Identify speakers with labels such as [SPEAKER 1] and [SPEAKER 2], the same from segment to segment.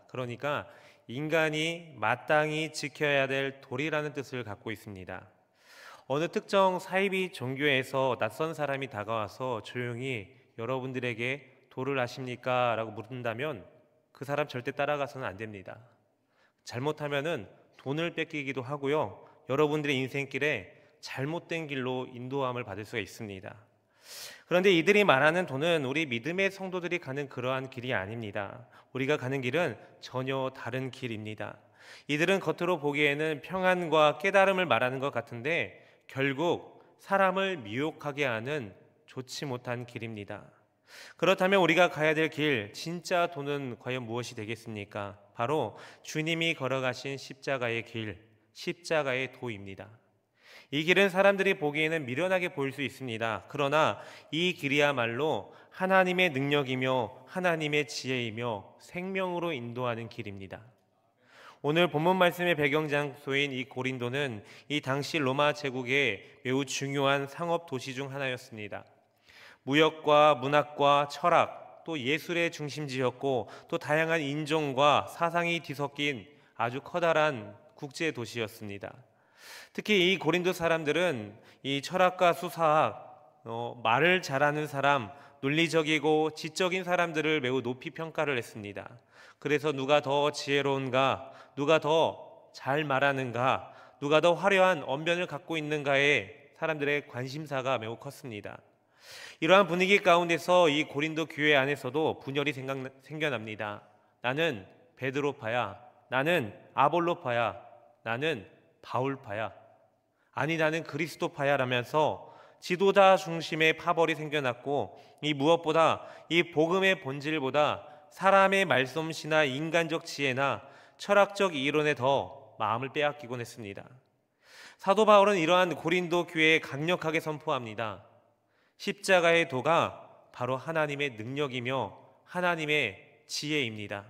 [SPEAKER 1] 그러니까 인간이 마땅히 지켜야 될 도리라는 뜻을 갖고 있습니다. 어느 특정 사이비 종교에서 낯선 사람이 다가와서 조용히 여러분들에게 도를 아십니까? 라고 물은다면 그 사람 절대 따라가서는 안 됩니다. 잘못하면은 돈을 뺏기기도 하고요. 여러분들의 인생길에 잘못된 길로 인도함을 받을 수가 있습니다. 그런데 이들이 말하는 도는 우리 믿음의 성도들이 가는 그러한 길이 아닙니다. 우리가 가는 길은 전혀 다른 길입니다. 이들은 겉으로 보기에는 평안과 깨달음을 말하는 것 같은데 결국 사람을 미혹하게 하는 좋지 못한 길입니다. 그렇다면 우리가 가야 될 길, 진짜 도는 과연 무엇이 되겠습니까? 바로 주님이 걸어가신 십자가의 길, 십자가의 도입니다. 이 길은 사람들이 보기에는 미련하게 보일 수 있습니다. 그러나 이 길이야말로 하나님의 능력이며 하나님의 지혜이며 생명으로 인도하는 길입니다. 오늘 본문 말씀의 배경 장소인 이 고린도는 이 당시 로마 제국의 매우 중요한 상업 도시 중 하나였습니다. 무역과 문학과 철학, 또 예술의 중심지였고 또 다양한 인종과 사상이 뒤섞인 아주 커다란 국제 도시였습니다. 특히 이 고린도 사람들은 이 철학과 수사학, 말을 잘하는 사람, 논리적이고 지적인 사람들을 매우 높이 평가를 했습니다. 그래서 누가 더 지혜로운가, 누가 더 잘 말하는가, 누가 더 화려한 언변을 갖고 있는가에 사람들의 관심사가 매우 컸습니다. 이러한 분위기 가운데서 이 고린도 교회 안에서도 분열이 생겨납니다. 나는 베드로파야, 나는 아볼로파야, 나는 바울파야, 아니 나는 그리스도파야 라면서 지도자 중심의 파벌이 생겨났고 이 무엇보다 이 복음의 본질보다 사람의 말솜씨나 인간적 지혜나 철학적 이론에 더 마음을 빼앗기곤 했습니다. 사도 바울은 이러한 고린도 교회에 강력하게 선포합니다. 십자가의 도가 바로 하나님의 능력이며 하나님의 지혜입니다.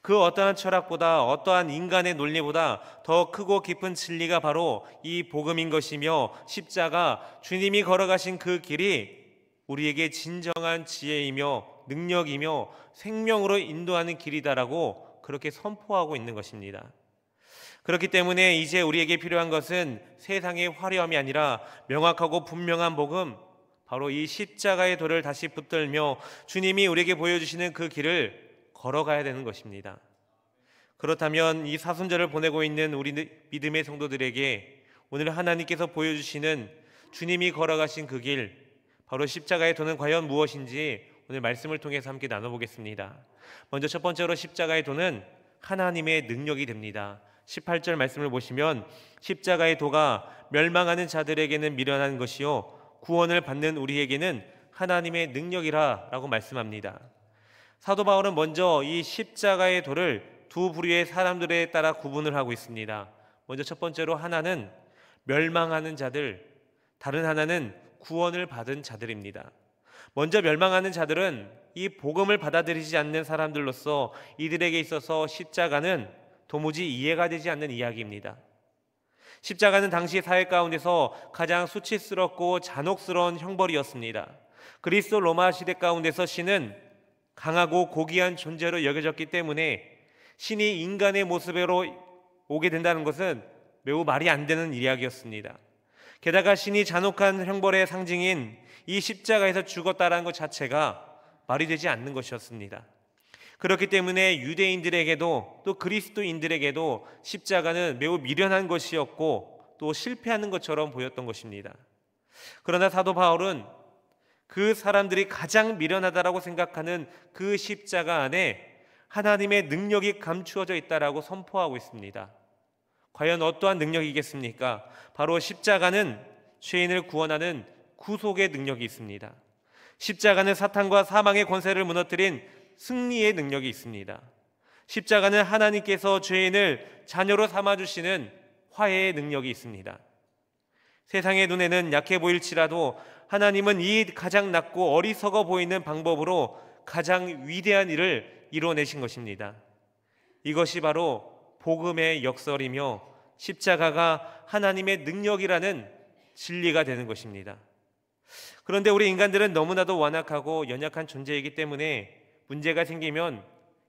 [SPEAKER 1] 그 어떠한 철학보다 어떠한 인간의 논리보다 더 크고 깊은 진리가 바로 이 복음인 것이며 십자가 주님이 걸어가신 그 길이 우리에게 진정한 지혜이며 능력이며 생명으로 인도하는 길이다라고 그렇게 선포하고 있는 것입니다. 그렇기 때문에 이제 우리에게 필요한 것은 세상의 화려함이 아니라 명확하고 분명한 복음, 바로 이 십자가의 도를 다시 붙들며 주님이 우리에게 보여주시는 그 길을 걸어가야 되는 것입니다. 그렇다면 이 사순절을 보내고 있는 우리 믿음의 성도들에게 오늘 하나님께서 보여주시는 주님이 걸어가신 그 길, 바로 십자가의 도는 과연 무엇인지 오늘 말씀을 통해서 함께 나눠보겠습니다. 먼저 첫 번째로 십자가의 도는 하나님의 능력이 됩니다. 18절 말씀을 보시면 십자가의 도가 멸망하는 자들에게는 미련한 것이요 구원을 받는 우리에게는 하나님의 능력이라 라고 말씀합니다. 사도 바울은 먼저 이 십자가의 도를 두 부류의 사람들에 따라 구분을 하고 있습니다. 먼저 첫 번째로 하나는 멸망하는 자들, 다른 하나는 구원을 받은 자들입니다. 먼저 멸망하는 자들은 이 복음을 받아들이지 않는 사람들로서 이들에게 있어서 십자가는 도무지 이해가 되지 않는 이야기입니다. 십자가는 당시 사회 가운데서 가장 수치스럽고 잔혹스러운 형벌이었습니다. 그리스 로마 시대 가운데서 신은 강하고 고귀한 존재로 여겨졌기 때문에 신이 인간의 모습으로 오게 된다는 것은 매우 말이 안 되는 이야기였습니다. 게다가 신이 잔혹한 형벌의 상징인 이 십자가에서 죽었다라는 것 자체가 말이 되지 않는 것이었습니다. 그렇기 때문에 유대인들에게도 또 그리스도인들에게도 십자가는 매우 미련한 것이었고 또 실패하는 것처럼 보였던 것입니다. 그러나 사도 바울은 그 사람들이 가장 미련하다라고 생각하는 그 십자가 안에 하나님의 능력이 감추어져 있다라고 선포하고 있습니다. 과연 어떠한 능력이겠습니까? 바로 십자가는 죄인을 구원하는 구속의 능력이 있습니다. 십자가는 사탄과 사망의 권세를 무너뜨린 승리의 능력이 있습니다. 십자가는 하나님께서 죄인을 자녀로 삼아주시는 화해의 능력이 있습니다. 세상의 눈에는 약해 보일지라도 하나님은 이 가장 낮고 어리석어 보이는 방법으로 가장 위대한 일을 이뤄내신 것입니다. 이것이 바로 복음의 역설이며 십자가가 하나님의 능력이라는 진리가 되는 것입니다. 그런데 우리 인간들은 너무나도 완악하고 연약한 존재이기 때문에 문제가 생기면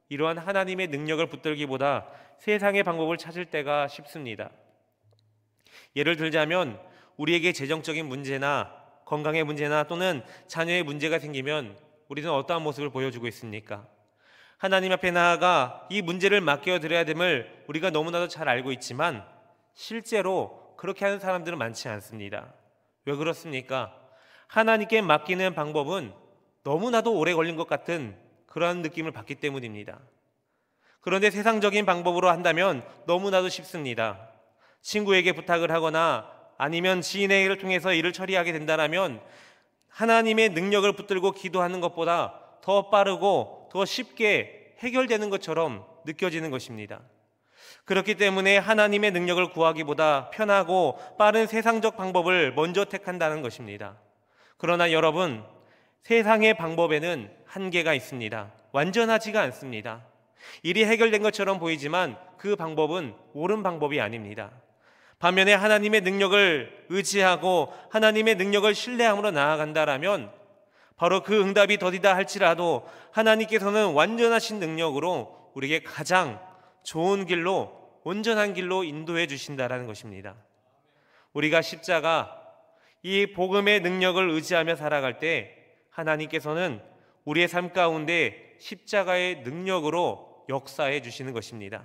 [SPEAKER 1] 이러한 하나님의 능력을 붙들기보다 세상의 방법을 찾을 때가 쉽습니다. 예를 들자면 우리에게 재정적인 문제나 건강의 문제나 또는 자녀의 문제가 생기면 우리는 어떠한 모습을 보여주고 있습니까? 하나님 앞에 나아가 이 문제를 맡겨드려야 됨을 우리가 너무나도 잘 알고 있지만 실제로 그렇게 하는 사람들은 많지 않습니다. 왜 그렇습니까? 하나님께 맡기는 방법은 너무나도 오래 걸린 것 같은 그러한 느낌을 받기 때문입니다. 그런데 세상적인 방법으로 한다면 너무나도 쉽습니다. 친구에게 부탁을 하거나 아니면 지인의 일을 통해서 일을 처리하게 된다면 하나님의 능력을 붙들고 기도하는 것보다 더 빠르고 더 쉽게 해결되는 것처럼 느껴지는 것입니다. 그렇기 때문에 하나님의 능력을 구하기보다 편하고 빠른 세상적 방법을 먼저 택한다는 것입니다. 그러나 여러분, 세상의 방법에는 한계가 있습니다. 완전하지가 않습니다. 일이 해결된 것처럼 보이지만 그 방법은 옳은 방법이 아닙니다. 반면에 하나님의 능력을 의지하고 하나님의 능력을 신뢰함으로 나아간다라면 바로 그 응답이 더디다 할지라도 하나님께서는 완전하신 능력으로 우리에게 가장 좋은 길로, 온전한 길로 인도해 주신다라는 것입니다. 우리가 십자가, 이 복음의 능력을 의지하며 살아갈 때 하나님께서는 우리의 삶 가운데 십자가의 능력으로 역사해 주시는 것입니다.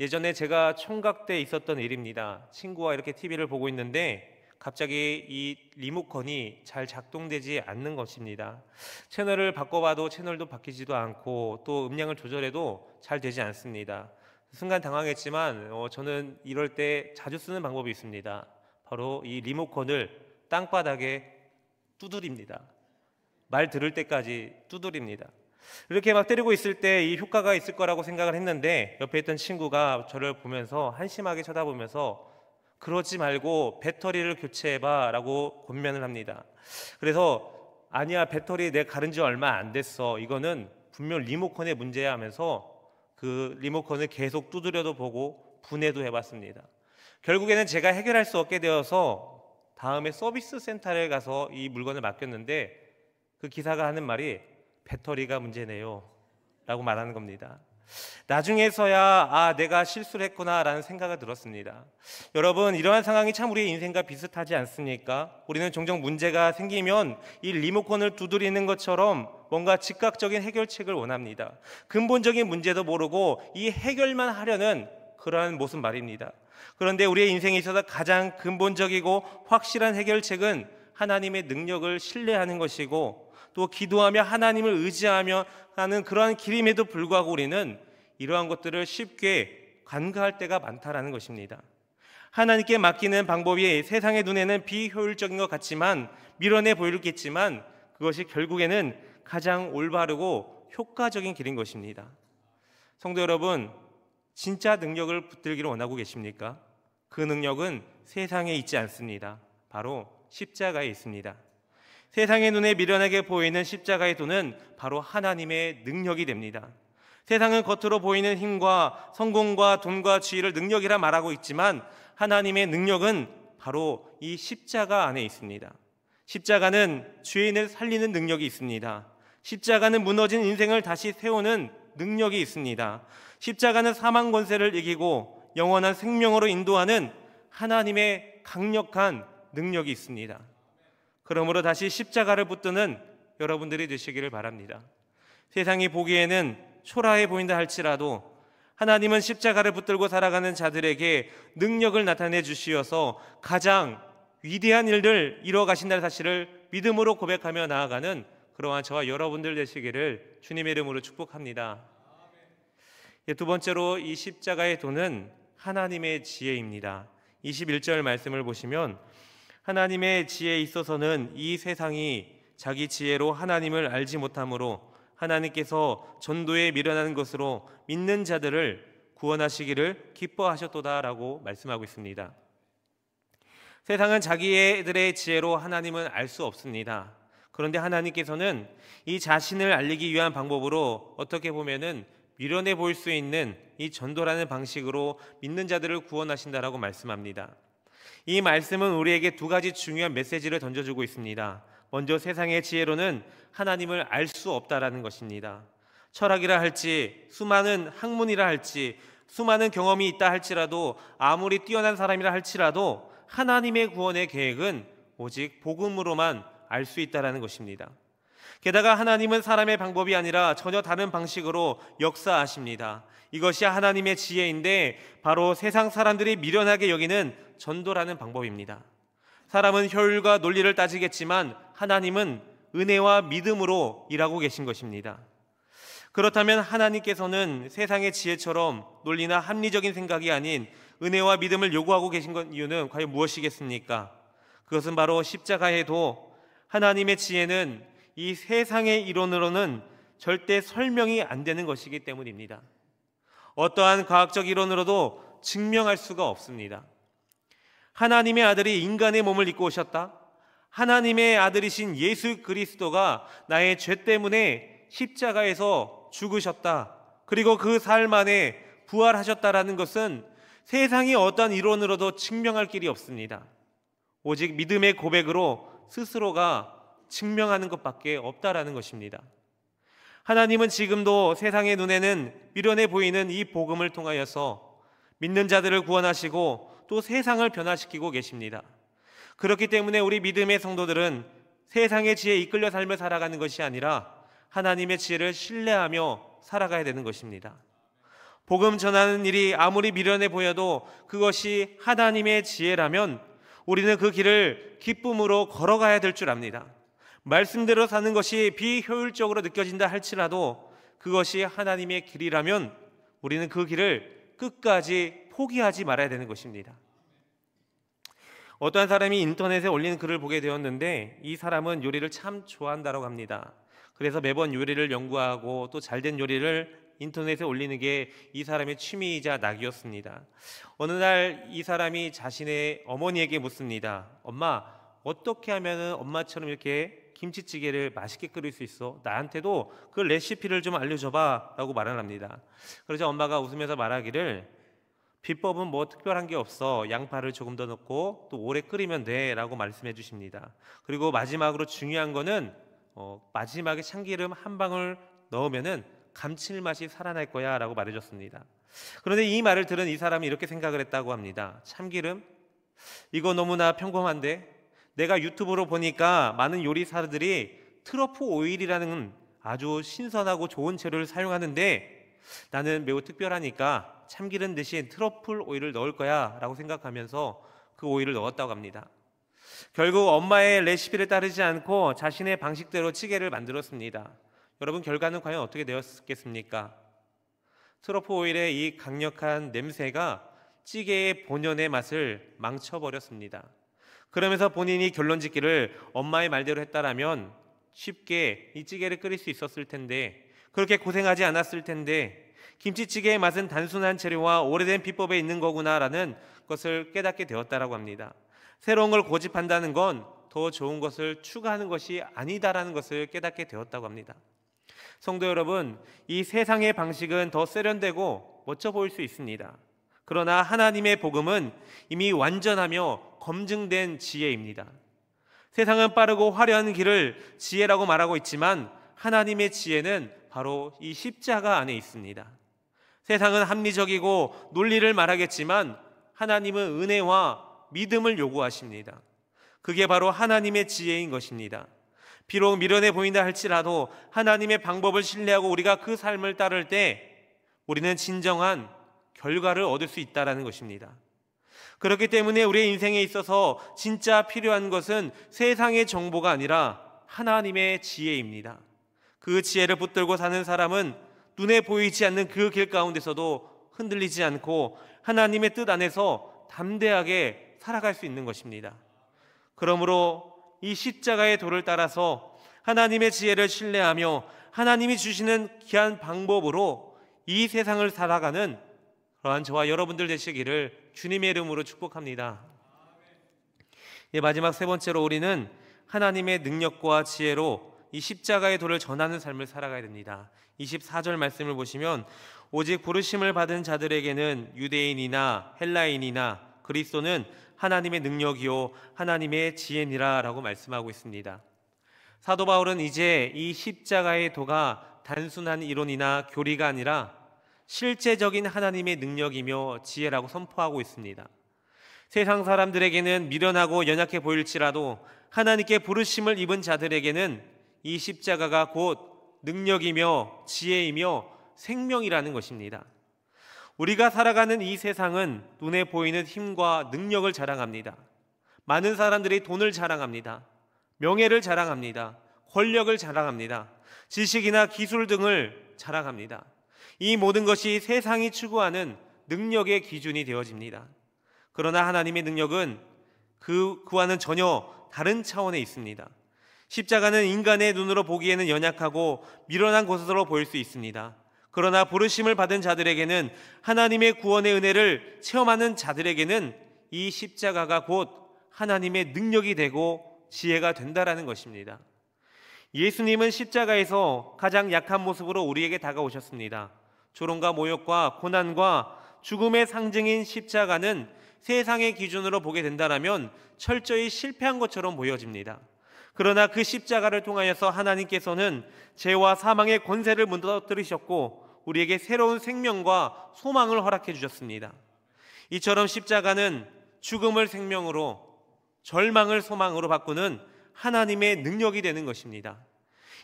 [SPEAKER 1] 예전에 제가 총각 때 있었던 일입니다. 친구와 이렇게 TV를 보고 있는데 갑자기 이 리모컨이 잘 작동되지 않는 것입니다. 채널을 바꿔봐도 채널도 바뀌지도 않고 또 음량을 조절해도 잘 되지 않습니다. 순간 당황했지만 저는 이럴 때 자주 쓰는 방법이 있습니다. 바로 이 리모컨을 땅바닥에 두드립니다. 말 들을 때까지 두드립니다. 이렇게 막 때리고 있을 때 이 효과가 있을 거라고 생각을 했는데 옆에 있던 친구가 저를 보면서 한심하게 쳐다보면서 그러지 말고 배터리를 교체해봐 라고 권면을 합니다. 그래서 아니야, 배터리 내가 갈은 지 얼마 안 됐어, 이거는 분명 리모컨의 문제야 하면서 그 리모컨을 계속 두드려도 보고 분해도 해봤습니다. 결국에는 제가 해결할 수 없게 되어서 다음에 서비스 센터에 가서 이 물건을 맡겼는데 그 기사가 하는 말이 배터리가 문제네요 라고 말하는 겁니다. 나중에서야 내가 실수를 했구나 라는 생각이 들었습니다. 여러분, 이러한 상황이 참 우리의 인생과 비슷하지 않습니까? 우리는 종종 문제가 생기면 이 리모컨을 두드리는 것처럼 뭔가 즉각적인 해결책을 원합니다. 근본적인 문제도 모르고 이 해결만 하려는 그러한 모습 말입니다. 그런데 우리의 인생에 있어서 가장 근본적이고 확실한 해결책은 하나님의 능력을 신뢰하는 것이고 또 기도하며 하나님을 의지하며 하는 그러한 길임에도 불구하고 우리는 이러한 것들을 쉽게 간과할 때가 많다라는 것입니다. 하나님께 맡기는 방법이 세상의 눈에는 비효율적인 것 같지만, 밀어내 보이겠지만 그것이 결국에는 가장 올바르고 효과적인 길인 것입니다. 성도 여러분, 진짜 능력을 붙들기를 원하고 계십니까? 그 능력은 세상에 있지 않습니다. 바로 십자가에 있습니다. 세상의 눈에 미련하게 보이는 십자가의 도는 바로 하나님의 능력이 됩니다. 세상은 겉으로 보이는 힘과 성공과 돈과 지위를 능력이라 말하고 있지만 하나님의 능력은 바로 이 십자가 안에 있습니다. 십자가는 죄인을 살리는 능력이 있습니다. 십자가는 무너진 인생을 다시 세우는 능력이 있습니다. 십자가는 사망 권세를 이기고 영원한 생명으로 인도하는 하나님의 강력한 능력이 있습니다. 그러므로 다시 십자가를 붙드는 여러분들이 되시기를 바랍니다. 세상이 보기에는 초라해 보인다 할지라도 하나님은 십자가를 붙들고 살아가는 자들에게 능력을 나타내 주시어서 가장 위대한 일을 이루어 가신다는 사실을 믿음으로 고백하며 나아가는 그러한 저와 여러분들 되시기를 주님의 이름으로 축복합니다. 두 번째로 이 십자가의 도는 하나님의 지혜입니다. 21절 말씀을 보시면 하나님의 지혜에 있어서는 이 세상이 자기 지혜로 하나님을 알지 못하므로 하나님께서 전도에 미련한 것으로 믿는 자들을 구원하시기를 기뻐하셨도다라고 말씀하고 있습니다. 세상은 자기들의 지혜로 하나님을 알 수 없습니다. 그런데 하나님께서는 이 자신을 알리기 위한 방법으로 어떻게 보면은 미련해 보일 수 있는 이 전도라는 방식으로 믿는 자들을 구원하신다라고 말씀합니다. 이 말씀은 우리에게 두 가지 중요한 메시지를 던져주고 있습니다. 먼저 세상의 지혜로는 하나님을 알 수 없다라는 것입니다. 철학이라 할지, 수많은 학문이라 할지, 수많은 경험이 있다 할지라도, 아무리 뛰어난 사람이라 할지라도 하나님의 구원의 계획은 오직 복음으로만 알 수 있다는 것입니다. 게다가 하나님은 사람의 방법이 아니라 전혀 다른 방식으로 역사하십니다. 이것이 하나님의 지혜인데 바로 세상 사람들이 미련하게 여기는 전도라는 방법입니다. 사람은 효율과 논리를 따지겠지만 하나님은 은혜와 믿음으로 일하고 계신 것입니다. 그렇다면 하나님께서는 세상의 지혜처럼 논리나 합리적인 생각이 아닌 은혜와 믿음을 요구하고 계신 이유는 과연 무엇이겠습니까? 그것은 바로 십자가의 도, 하나님의 지혜는 이 세상의 이론으로는 절대 설명이 안 되는 것이기 때문입니다. 어떠한 과학적 이론으로도 증명할 수가 없습니다. 하나님의 아들이 인간의 몸을 입고 오셨다. 하나님의 아들이신 예수 그리스도가 나의 죄 때문에 십자가에서 죽으셨다. 그리고 그 사흘 만에 부활하셨다라는 것은 세상이 어떠한 이론으로도 증명할 길이 없습니다. 오직 믿음의 고백으로 스스로가 증명하는 것밖에 없다라는 것입니다. 하나님은 지금도 세상의 눈에는 미련해 보이는 이 복음을 통하여서 믿는 자들을 구원하시고 또 세상을 변화시키고 계십니다. 그렇기 때문에 우리 믿음의 성도들은 세상의 지혜에 이끌려 삶을 살아가는 것이 아니라 하나님의 지혜를 신뢰하며 살아가야 되는 것입니다. 복음 전하는 일이 아무리 미련해 보여도 그것이 하나님의 지혜라면 우리는 그 길을 기쁨으로 걸어가야 될 줄 압니다. 말씀대로 사는 것이 비효율적으로 느껴진다 할지라도 그것이 하나님의 길이라면 우리는 그 길을 끝까지 포기하지 말아야 되는 것입니다. 어떠한 사람이 인터넷에 올린 글을 보게 되었는데 이 사람은 요리를 참 좋아한다고 합니다. 그래서 매번 요리를 연구하고 또 잘된 요리를 인터넷에 올리는 게 이 사람의 취미이자 낙이었습니다. 어느 날 이 사람이 자신의 어머니에게 묻습니다. 엄마, 어떻게 하면 엄마처럼 이렇게 김치찌개를 맛있게 끓일 수 있어? 나한테도 그 레시피를 좀 알려줘봐 라고 말을 합니다. 그러자 엄마가 웃으면서 말하기를 비법은 뭐 특별한 게 없어. 양파를 조금 더 넣고 또 오래 끓이면 돼 라고 말씀해 주십니다. 그리고 마지막으로 중요한 거는 마지막에 참기름 한 방울 넣으면은 감칠맛이 살아날 거야 라고 말해줬습니다. 그런데 이 말을 들은 이 사람이 이렇게 생각을 했다고 합니다. 참기름? 이거 너무나 평범한데 내가 유튜브로 보니까 많은 요리사들이 트러프 오일이라는 아주 신선하고 좋은 재료를 사용하는데 나는 매우 특별하니까 참기름 대신 트러플 오일을 넣을 거야 라고 생각하면서 그 오일을 넣었다고 합니다. 결국 엄마의 레시피를 따르지 않고 자신의 방식대로 찌개를 만들었습니다. 여러분, 결과는 과연 어떻게 되었겠습니까? 트러플 오일의 이 강력한 냄새가 찌개의 본연의 맛을 망쳐버렸습니다. 그러면서 본인이 결론 짓기를 엄마의 말대로 했다라면 쉽게 이 찌개를 끓일 수 있었을 텐데, 그렇게 고생하지 않았을 텐데, 김치찌개의 맛은 단순한 재료와 오래된 비법에 있는 거구나라는 것을 깨닫게 되었다라고 합니다. 새로운 걸 고집한다는 건 더 좋은 것을 추구하는 것이 아니다라는 것을 깨닫게 되었다고 합니다. 성도 여러분, 이 세상의 방식은 더 세련되고 멋져 보일 수 있습니다. 그러나 하나님의 복음은 이미 완전하며 검증된 지혜입니다. 세상은 빠르고 화려한 길을 지혜라고 말하고 있지만 하나님의 지혜는 바로 이 십자가 안에 있습니다. 세상은 합리적이고 논리를 말하겠지만 하나님은 은혜와 믿음을 요구하십니다. 그게 바로 하나님의 지혜인 것입니다. 비록 미련해 보인다 할지라도 하나님의 방법을 신뢰하고 우리가 그 삶을 따를 때 우리는 진정한 결과를 얻을 수 있다는 것입니다. 그렇기 때문에 우리의 인생에 있어서 진짜 필요한 것은 세상의 정보가 아니라 하나님의 지혜입니다. 그 지혜를 붙들고 사는 사람은 눈에 보이지 않는 그 길 가운데서도 흔들리지 않고 하나님의 뜻 안에서 담대하게 살아갈 수 있는 것입니다. 그러므로 이 십자가의 도를 따라서 하나님의 지혜를 신뢰하며 하나님이 주시는 귀한 방법으로 이 세상을 살아가는 그러한 저와 여러분들 되시기를 주님의 이름으로 축복합니다. 마지막 세 번째로 우리는 하나님의 능력과 지혜로 이 십자가의 도를 전하는 삶을 살아가야 됩니다. 24절 말씀을 보시면 오직 부르심을 받은 자들에게는 유대인이나 헬라인이나 그리스도는 하나님의 능력이요 하나님의 지혜니라 라고 말씀하고 있습니다. 사도 바울은 이제 이 십자가의 도가 단순한 이론이나 교리가 아니라 실제적인 하나님의 능력이며 지혜라고 선포하고 있습니다. 세상 사람들에게는 미련하고 연약해 보일지라도 하나님께 부르심을 입은 자들에게는 이 십자가가 곧 능력이며 지혜이며 생명이라는 것입니다. 우리가 살아가는 이 세상은 눈에 보이는 힘과 능력을 자랑합니다. 많은 사람들이 돈을 자랑합니다. 명예를 자랑합니다. 권력을 자랑합니다. 지식이나 기술 등을 자랑합니다. 이 모든 것이 세상이 추구하는 능력의 기준이 되어집니다. 그러나 하나님의 능력은 그와는 전혀 다른 차원에 있습니다. 십자가는 인간의 눈으로 보기에는 연약하고 미련한 것으로 보일 수 있습니다. 그러나 부르심을 받은 자들에게는, 하나님의 구원의 은혜를 체험하는 자들에게는 이 십자가가 곧 하나님의 능력이 되고 지혜가 된다라는 것입니다. 예수님은 십자가에서 가장 약한 모습으로 우리에게 다가오셨습니다. 조롱과 모욕과 고난과 죽음의 상징인 십자가는 세상의 기준으로 보게 된다면 철저히 실패한 것처럼 보여집니다. 그러나 그 십자가를 통하여서 하나님께서는 죄와 사망의 권세를 무너뜨리셨고 우리에게 새로운 생명과 소망을 허락해 주셨습니다. 이처럼 십자가는 죽음을 생명으로, 절망을 소망으로 바꾸는 하나님의 능력이 되는 것입니다.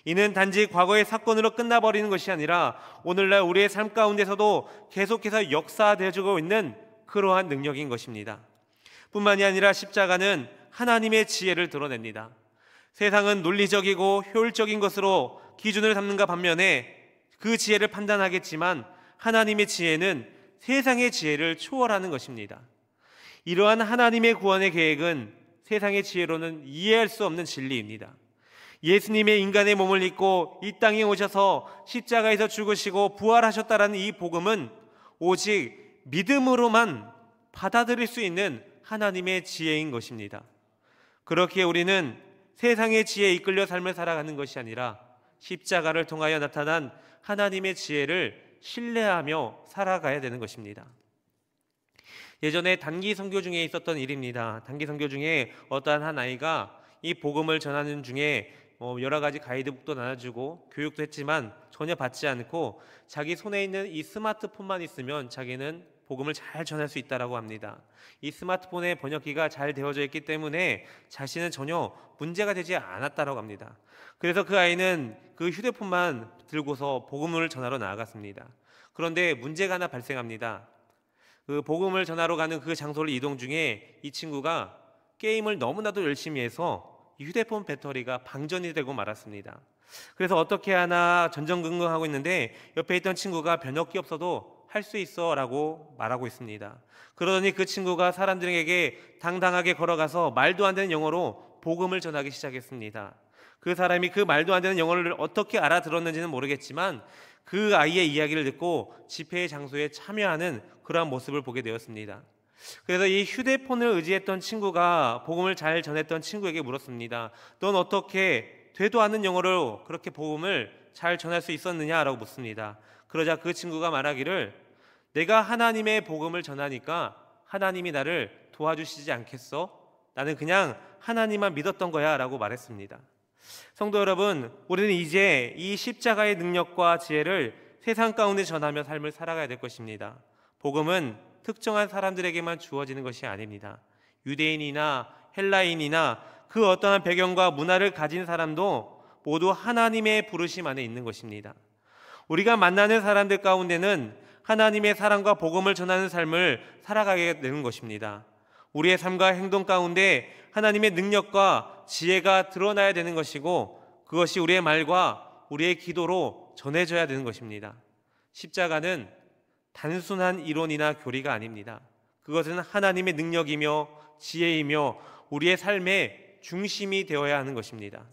[SPEAKER 1] 이는 단지 과거의 사건으로 끝나버리는 것이 아니라 오늘날 우리의 삶 가운데서도 계속해서 역사되어지고 있는 그러한 능력인 것입니다. 뿐만이 아니라 십자가는 하나님의 지혜를 드러냅니다. 세상은 논리적이고 효율적인 것으로 기준을 삼는가 반면에 그 지혜를 판단하겠지만 하나님의 지혜는 세상의 지혜를 초월하는 것입니다. 이러한 하나님의 구원의 계획은 세상의 지혜로는 이해할 수 없는 진리입니다. 예수님의 인간의 몸을 입고 이 땅에 오셔서 십자가에서 죽으시고 부활하셨다라는 이 복음은 오직 믿음으로만 받아들일 수 있는 하나님의 지혜인 것입니다. 그렇게 우리는 세상의 지혜에 이끌려 삶을 살아가는 것이 아니라 십자가를 통하여 나타난 하나님의 지혜를 신뢰하며 살아가야 되는 것입니다. 예전에 단기 선교 중에 있었던 일입니다. 단기 선교 중에 어떠한 한 아이가 이 복음을 전하는 중에 여러 가지 가이드북도 나눠주고 교육도 했지만 전혀 받지 않고 자기 손에 있는 이 스마트폰만 있으면 자기는 복음을 잘 전할 수 있다라고 합니다. 이 스마트폰의 번역기가 잘 되어져 있기 때문에 자신은 전혀 문제가 되지 않았다라고 합니다. 그래서 그 아이는 그 휴대폰만 들고서 복음을 전하러 나아갔습니다. 그런데 문제가 하나 발생합니다. 그 복음을 전하러 가는 그 장소를 이동 중에 이 친구가 게임을 너무나도 열심히 해서 이 휴대폰 배터리가 방전이 되고 말았습니다. 그래서 어떻게 하나 전전긍긍하고 있는데 옆에 있던 친구가 번역기 없어도 할 수 있어 라고 말하고 있습니다. 그러더니 그 친구가 사람들에게 당당하게 걸어가서 말도 안 되는 영어로 복음을 전하기 시작했습니다. 그 사람이 그 말도 안 되는 영어를 어떻게 알아들었는지는 모르겠지만 그 아이의 이야기를 듣고 집회의 장소에 참여하는 그러한 모습을 보게 되었습니다. 그래서 이 휴대폰을 의지했던 친구가 복음을 잘 전했던 친구에게 물었습니다. 넌 어떻게 되도 않는 영어로 그렇게 복음을 잘 전할 수 있었느냐라고 묻습니다. 그러자 그 친구가 말하기를, 내가 하나님의 복음을 전하니까 하나님이 나를 도와주시지 않겠어? 나는 그냥 하나님만 믿었던 거야 라고 말했습니다. 성도 여러분, 우리는 이제 이 십자가의 능력과 지혜를 세상 가운데 전하며 삶을 살아가야 될 것입니다. 복음은 특정한 사람들에게만 주어지는 것이 아닙니다. 유대인이나 헬라인이나 그 어떠한 배경과 문화를 가진 사람도 모두 하나님의 부르심 안에 있는 것입니다. 우리가 만나는 사람들 가운데는 하나님의 사랑과 복음을 전하는 삶을 살아가게 되는 것입니다. 우리의 삶과 행동 가운데 하나님의 능력과 지혜가 드러나야 되는 것이고 그것이 우리의 말과 우리의 기도로 전해져야 되는 것입니다. 십자가는 단순한 이론이나 교리가 아닙니다. 그것은 하나님의 능력이며 지혜이며 우리의 삶의 중심이 되어야 하는 것입니다.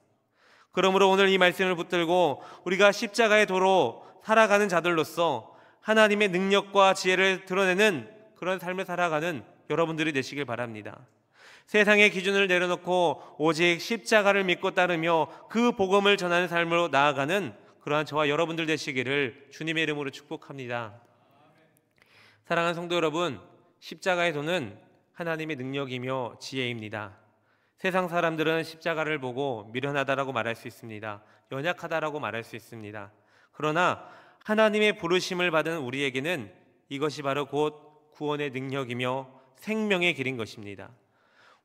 [SPEAKER 1] 그러므로 오늘 이 말씀을 붙들고 우리가 십자가의 도로 살아가는 자들로서 하나님의 능력과 지혜를 드러내는 그런 삶을 살아가는 여러분들이 되시길 바랍니다. 세상의 기준을 내려놓고 오직 십자가를 믿고 따르며 그 복음을 전하는 삶으로 나아가는 그러한 저와 여러분들 되시기를 주님의 이름으로 축복합니다. 사랑하는 성도 여러분, 십자가의 도는 하나님의 능력이며 지혜입니다. 세상 사람들은 십자가를 보고 미련하다라고 말할 수 있습니다. 연약하다라고 말할 수 있습니다. 그러나 하나님의 부르심을 받은 우리에게는 이것이 바로 곧 구원의 능력이며 생명의 길인 것입니다.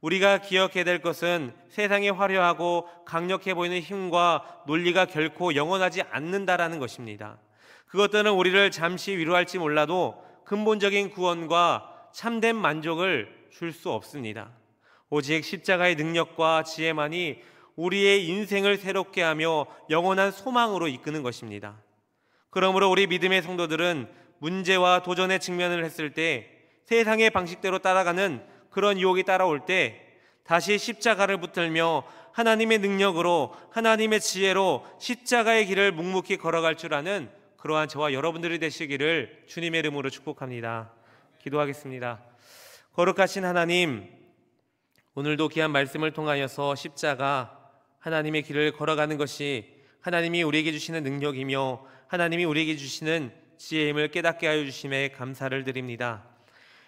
[SPEAKER 1] 우리가 기억해야 될 것은 세상에 화려하고 강력해 보이는 힘과 논리가 결코 영원하지 않는다라는 것입니다. 그것들은 우리를 잠시 위로할지 몰라도 근본적인 구원과 참된 만족을 줄 수 없습니다. 오직 십자가의 능력과 지혜만이 우리의 인생을 새롭게 하며 영원한 소망으로 이끄는 것입니다. 그러므로 우리 믿음의 성도들은 문제와 도전에 직면을 했을 때, 세상의 방식대로 따라가는 그런 유혹이 따라올 때 다시 십자가를 붙들며 하나님의 능력으로, 하나님의 지혜로 십자가의 길을 묵묵히 걸어갈 줄 아는 그러한 저와 여러분들이 되시기를 주님의 이름으로 축복합니다. 기도하겠습니다. 거룩하신 하나님, 오늘도 귀한 말씀을 통하여서 십자가, 하나님의 길을 걸어가는 것이 하나님이 우리에게 주시는 능력이며 하나님이 우리에게 주시는 지혜임을 깨닫게 하여 주심에 감사를 드립니다.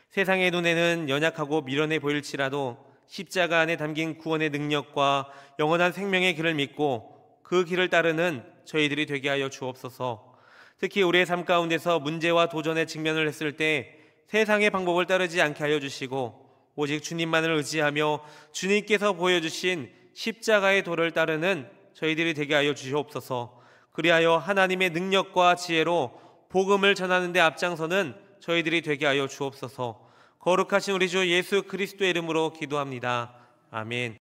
[SPEAKER 1] 세상의 눈에는 연약하고 미련해 보일지라도 십자가 안에 담긴 구원의 능력과 영원한 생명의 길을 믿고 그 길을 따르는 저희들이 되게 하여 주옵소서. 특히 우리의 삶 가운데서 문제와 도전에 직면을 했을 때 세상의 방법을 따르지 않게 하여 주시고 오직 주님만을 의지하며 주님께서 보여주신 십자가의 도를 따르는 저희들이 되게 하여 주시옵소서. 그리하여 하나님의 능력과 지혜로 복음을 전하는 데 앞장서는 저희들이 되게 하여 주옵소서. 거룩하신 우리 주 예수 그리스도의 이름으로 기도합니다. 아멘.